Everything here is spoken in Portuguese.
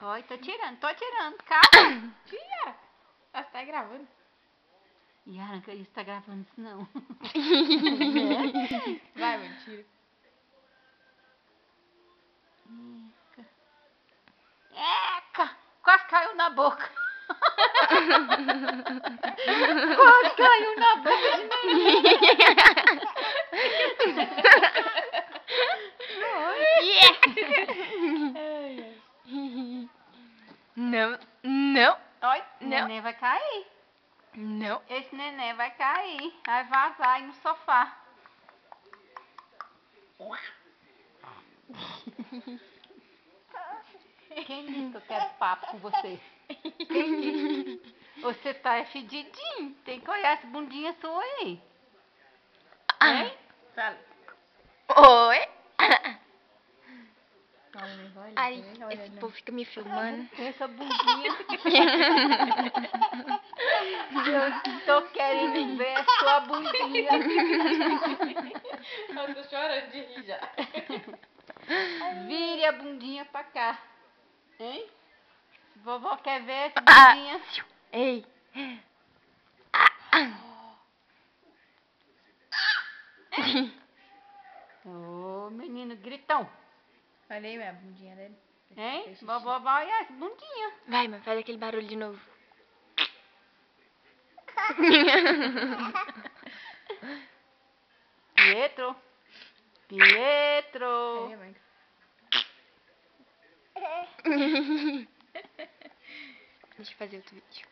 Oi, tô tirando. Calma. Tira! Ela tá gravando. Yara, que isso tá gravando isso não. Vai, mãe, tira. Eca! Quase caiu na boca. Quase caiu na boca de neném. Não, não, Oi, não. neném vai cair. Não. Esse neném vai cair. Vai vazar aí no sofá. Quem disse que eu quero papo com você? Quem disse? Você tá fedidinho. Tem que olhar essa bundinha sua aí. Hein? Fala. Oi? Ai, Ai, esse povo fica me filmando. Essa bundinha. Eu tô querendo ver a sua bundinha. Eu tô chorando de rir já. Vire a bundinha pra cá. Hein? Vovó quer ver essa bundinha. Ei. Ô, menino gritão. Olha aí, a bundinha dele. Hein? Vovó vai olhar essa bundinha. Vai, mãe, faz aquele barulho de novo. Pietro. Pietro. Aí, mãe. Deixa eu fazer outro vídeo.